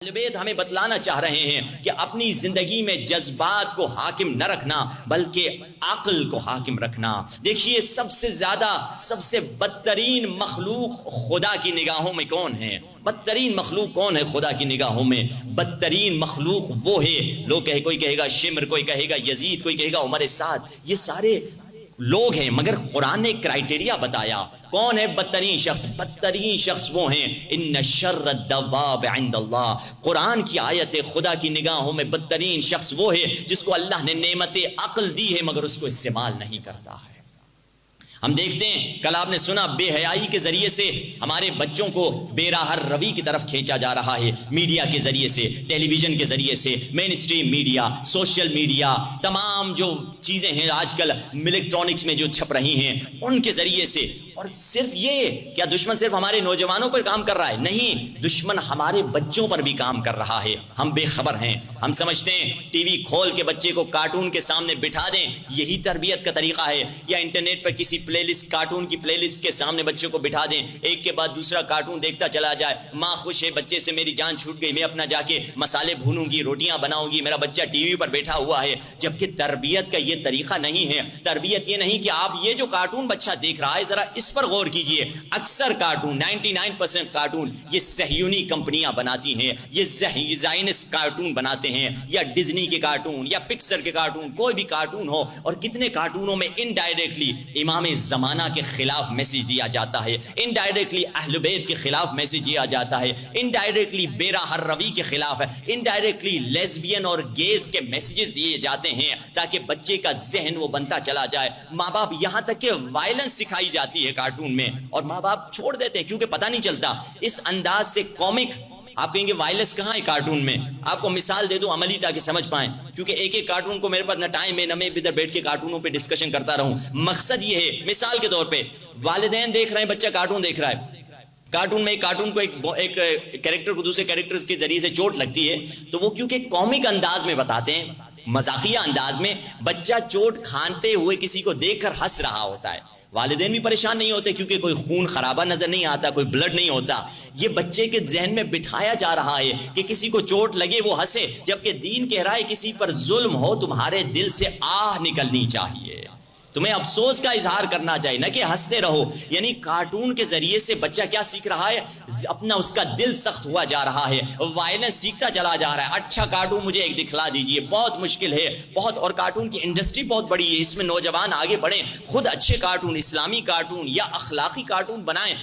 اہل بیت ہمیں بتلانا چاہ رہے ہیں کہ اپنی زندگی میں جذبات کو حاکم نہ رکھنا بلکہ عقل کو حاکم رکھنا۔ دیکھیے سب سے زیادہ سب سے بدترین مخلوق خدا کی نگاہوں میں کون ہے؟ بدترین مخلوق کون ہے خدا کی نگاہوں میں؟ بدترین مخلوق وہ ہے، لوگ کوئی کہے گا شمر، کوئی کہے گا یزید، کوئی کہے گا عمر سعد، یہ سارے لوگ ہیں، مگر قرآن نے ایک کرائیٹیریا بتایا کون ہے بدترین شخص؟ بدترین شخص وہ ہیں ان شر الدواب عند اللہ۔ قرآن کی آیت ہے، خدا کی نگاہوں میں بدترین شخص وہ ہے جس کو اللہ نے نعمت عقل دی ہے مگر اس کو استعمال نہیں کرتا ہے۔ ہم دیکھتے ہیں کل آپ نے سنا بے حیائی کے ذریعے سے ہمارے بچوں کو بے راہ روی کی طرف کھینچا جا رہا ہے، میڈیا کے ذریعے سے، ٹیلی ویژن کے ذریعے سے، مین اسٹریم میڈیا، سوشل میڈیا، تمام جو چیزیں ہیں آج کل الیکٹرانکس میں جو چھپ رہی ہیں ان کے ذریعے سے۔ اور صرف یہ کیا دشمن صرف ہمارے نوجوانوں پر کام کر رہا ہے؟ نہیں، دشمن ہمارے بچوں پر بھی کام کر رہا ہے۔ ہم بے خبر ہیں، ہم سمجھتے ہیں ٹی وی کھول کے بچے کو کارٹون کے سامنے بٹھا دیں یہی تربیت کا طریقہ ہے، یا انٹرنیٹ پر کسی پلے لسٹ، کارٹون کی پلے لسٹ کے سامنے بچوں کو بٹھا دیں، ایک کے بعد دوسرا کارٹون دیکھتا چلا جائے، ماں خوش ہے بچے سے میری جان چھوٹ گئی، میں اپنا جا کے مسالے بھونوں گی، روٹیاں بناؤں گی، میرا بچہ ٹی وی پر بیٹھا ہوا ہے۔ جبکہ تربیت کا یہ طریقہ نہیں ہے۔ تربیت یہ نہیں کہ آپ یہ جو کارٹون بچہ دیکھ رہا ہے ذرا اس پر غور کیجئے، اکثر کارٹون 99% کارٹون یہ صہیونی کمپنیاں بناتی ہیں، یہ زائنس کارٹون بناتے ہیں، یا ڈزنی کے کارٹون یا پکسر کے کارٹون، کوئی بھی کارٹون ہو، اور کتنے کارٹونوں میں انڈائریکٹلی امام زمانہ کے خلاف میسج دیا جاتا ہے، انڈائریکٹلی اہل بیت کے خلاف میسج دیا جاتا ہے، انڈائریکٹلی بے راہ روی کے خلاف ہے، انڈائریکٹلی لیزبین اور گیز کے میسیجز دیے جاتے ہیں تاکہ بچے کا ذہن وہ بنتا چلا جائے۔ ماں باپ یہاں تک کہ وائلنس سکھائی جاتی ہے کارٹون میں، اور ماں باپ چھوڑ دیتے ہیں کیونکہ پتہ نہیں چلتا۔ اس انداز سے کامک، آپ کہیں گے وائلنس کہاں ہے کارٹون میں؟ آپ کو مثال دے دو عملی تاکہ سمجھ پائیں، کیونکہ ایک ایک کارٹون کو میرے پاس نہ ٹائم ہے، نہ میں ادھر بیٹھ کے کارٹونوں پہ ڈسکشن کرتا رہوں۔ مقصد یہ ہے، مثال کے طور پہ والدین دیکھ رہے ہیں بچہ کارٹون دیکھ رہا ہے، کارٹون میں کارٹون کو ایک کیریکٹر کو دوسرے کیریکٹر کے ذریعے سے چوٹ لگتی ہے تو وہ کیونکہ کامک انداز میں بتاتے ہیں، مزاحیہ انداز میں، بچہ چوٹ کھانتے ہوئے کسی کو دیکھ کر ہنس رہا ہوتا ہے، والدین بھی پریشان نہیں ہوتے کیونکہ کوئی خون خرابہ نظر نہیں آتا، کوئی بلڈ نہیں ہوتا۔ یہ بچے کے ذہن میں بٹھایا جا رہا ہے کہ کسی کو چوٹ لگے وہ ہنسے، جبکہ دین کہہ رہا ہے کسی پر ظلم ہو تمہارے دل سے آہ نکلنی چاہیے، تمہیں افسوس کا اظہار کرنا چاہیے، نہ کہ ہنستے رہو۔ یعنی کارٹون کے ذریعے سے بچہ کیا سیکھ رہا ہے؟ اپنا اس کا دل سخت ہوا جا رہا ہے، وائلنس سیکھتا چلا جا رہا ہے۔ اچھا کارٹون مجھے ایک دکھلا دیجئے، بہت مشکل ہے، بہت، اور کارٹون کی انڈسٹری بہت بڑی ہے، اس میں نوجوان آگے بڑھیں، خود اچھے کارٹون، اسلامی کارٹون یا اخلاقی کارٹون بنائیں۔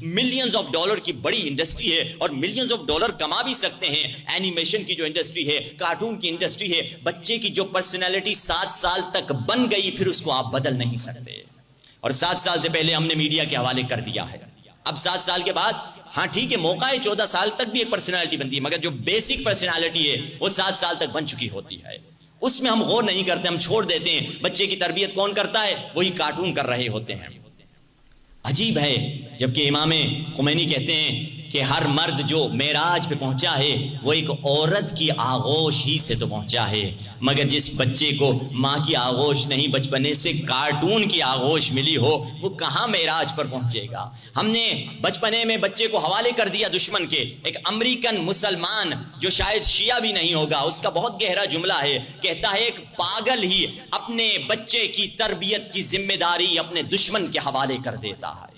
ملینز آف ڈالر کی بڑی انڈسٹری ہے اور ملینز آف ڈالر کما بھی سکتے ہیں۔ اینیمیشن کی جو انڈسٹری ہے، کارٹون کی انڈسٹری ہے، بچے کی جو پرسنالٹی 7 سال تک بن گئی پھر اس کو آپ بدل نہیں سکتے، اور 7 سال سے پہلے ہم نے میڈیا کے حوالے کر دیا ہے۔ اب 7 سال کے بعد ہاں ٹھیک ہے، موقع ہے 14 سال تک بھی ایک پرسنالٹی بنتی ہے، مگر جو بیسک پرسنالٹی ہے وہ 7 سال تک بن چکی ہوتی ہے، اس میں ہم غور نہیں کرتے، ہم چھوڑ دیتے ہیں۔ بچے کی تربیت کون کرتا ہے؟ وہی کارٹون کر رہے ہوتے ہیں۔ عجیب ہے، جبکہ امام خمینی کہتے ہیں کہ ہر مرد جو معراج پہ پہنچا ہے وہ ایک عورت کی آغوش ہی سے تو پہنچا ہے، مگر جس بچے کو ماں کی آغوش نہیں بچپنے سے کارٹون کی آغوش ملی ہو وہ کہاں معراج پر پہنچے گا؟ ہم نے بچپنے میں بچے کو حوالے کر دیا دشمن کے۔ ایک امریکن مسلمان جو شاید شیعہ بھی نہیں ہوگا، اس کا بہت گہرا جملہ ہے، کہتا ہے ایک پاگل ہی اپنے بچے کی تربیت کی ذمہ داری اپنے دشمن کے حوالے کر دیتا ہے۔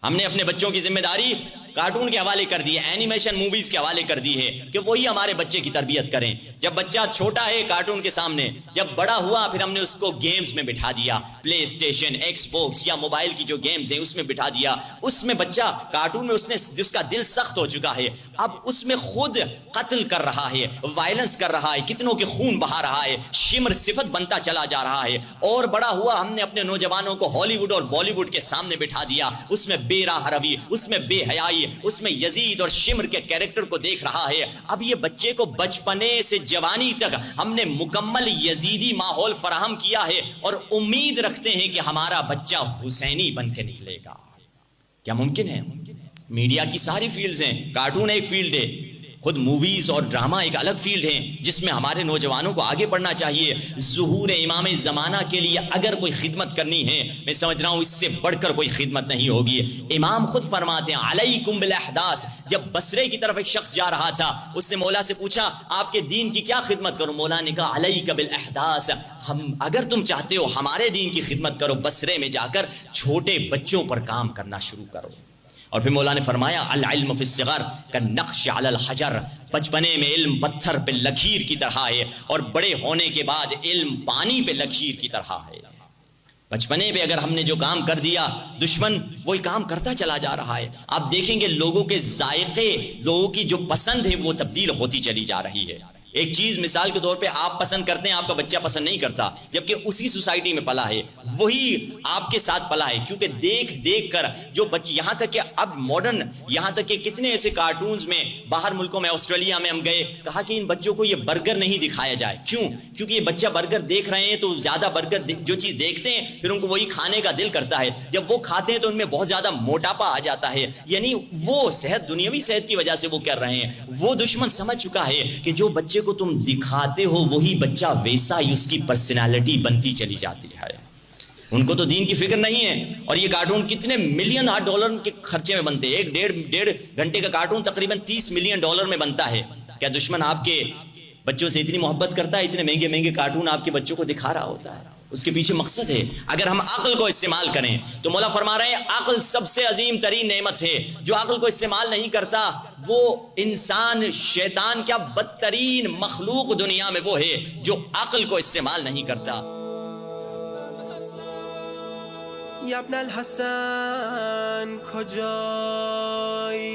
ہم نے اپنے بچوں کی ذمہ داری کارٹون کے حوالے کر دی ہے، اینیمیشن موویز کے حوالے کر دی ہے کہ وہی ہمارے بچے کی تربیت کریں۔ جب بچہ چھوٹا ہے کارٹون کے سامنے، جب بڑا ہوا پھر ہم نے اس کو گیمز میں بٹھا دیا، پلے اسٹیشن، ایکس باکس یا موبائل کی جو گیمز ہیں اس میں بٹھا دیا۔ اس میں بچہ کارٹون میں اس کا دل سخت ہو چکا ہے، اب اس میں خود قتل کر رہا ہے، وائلنس کر رہا ہے، کتنوں کے خون بہا رہا ہے، شمر صفت بنتا چلا جا رہا ہے۔ اور بڑا ہوا ہم نے اپنے نوجوانوں کو ہالی ووڈ اور بالی ووڈ کے سامنے بٹھا دیا، اس میں بے راہ روی، اس میں بے حیائی، اس میں یزید اور شمر کے کیریکٹر کو دیکھ رہا ہے۔ اب یہ بچے کو بچپنے سے جوانی تک ہم نے مکمل یزیدی ماحول فراہم کیا ہے اور امید رکھتے ہیں کہ ہمارا بچہ حسینی بن کے نکلے گا۔ کیا ممکن ہے؟ میڈیا کی ساری فیلڈز ہیں، کارٹون ایک فیلڈ ہے، خود موویز اور ڈرامہ ایک الگ فیلڈ ہیں جس میں ہمارے نوجوانوں کو آگے بڑھنا چاہیے. ظہور امام زمانہ کے لیے اگر کوئی خدمت کرنی ہے میں سمجھ رہا ہوں اس سے بڑھ کر کوئی خدمت نہیں ہوگی. امام خود فرماتے ہیں علیکم بالاحداث. جب بصرے کی طرف ایک شخص جا رہا تھا اس سے مولا سے پوچھا آپ کے دین کی کیا خدمت کروں؟ مولا نے کہا علیک بالاحداث، اگر تم چاہتے ہو ہمارے دین کی خدمت کرو بصرے میں جا کر چھوٹے بچوں پر کام کرنا شروع کرو. اور پھر مولا نے فرمایا العلم فی الصغر کالنقش علی الحجر، بچپنے میں علم پتھر پہ لکیر کی طرح ہے اور بڑے ہونے کے بعد علم پانی پہ لکیر کی طرح ہے. بچپنے پہ اگر ہم نے جو کام کر دیا دشمن وہی کام کرتا چلا جا رہا ہے. آپ دیکھیں گے لوگوں کے ذائقے، لوگوں کی جو پسند ہے وہ تبدیل ہوتی چلی جا رہی ہے. ایک چیز مثال کے طور پہ آپ پسند کرتے ہیں، آپ کا بچہ پسند نہیں کرتا، جبکہ اسی سوسائٹی میں پلا ہے، وہی آپ کے ساتھ پلا ہے. کیونکہ دیکھ دیکھ کر جو بچے، یہاں تک کہ اب ماڈرن، یہاں تک کہ کتنے ایسے کارٹونز میں باہر ملکوں میں آسٹریلیا میں ہم گئے، کہا کہ ان بچوں کو یہ برگر نہیں دکھایا جائے. کیوں؟ کیونکہ یہ بچہ برگر دیکھ رہے ہیں تو زیادہ برگر جو چیز دیکھتے ہیں پھر ان کو وہی کھانے کا دل کرتا ہے. جب وہ کھاتے ہیں تو ان میں بہت زیادہ موٹاپا آ جاتا ہے. یعنی وہ صحت، دنیاوی صحت کی وجہ سے وہ کر رہے ہیں. وہ دشمن سمجھ چکا ہے کہ جو بچے کو تم دکھاتے ہو وہی بچہ ویسا ہی اس کی پرسنالٹی بنتی چلی جاتی ہے. ان کو تو دین کی فکر نہیں ہے. اور یہ کارٹون کتنے ملین $100 کے خرچے میں بنتے ہیں. ایک ڈیڑھ گھنٹے کا کارٹون تقریباً $30 ملین میں بنتا ہے. کیا دشمن آپ کے بچوں سے اتنی محبت کرتا ہے؟ اتنے مہنگے مہنگے کارٹون آپ کے بچوں کو دکھا رہا ہوتا ہے. اس کے پیچھے مقصد ہے. اگر ہم عقل کو استعمال کریں تو مولا فرما رہے ہیں عقل سب سے عظیم ترین نعمت ہے. جو عقل کو استعمال نہیں کرتا وہ انسان، شیطان کیا بدترین مخلوق دنیا میں وہ ہے جو عقل کو استعمال نہیں کرتا. یا ابن الحسن کجایی؟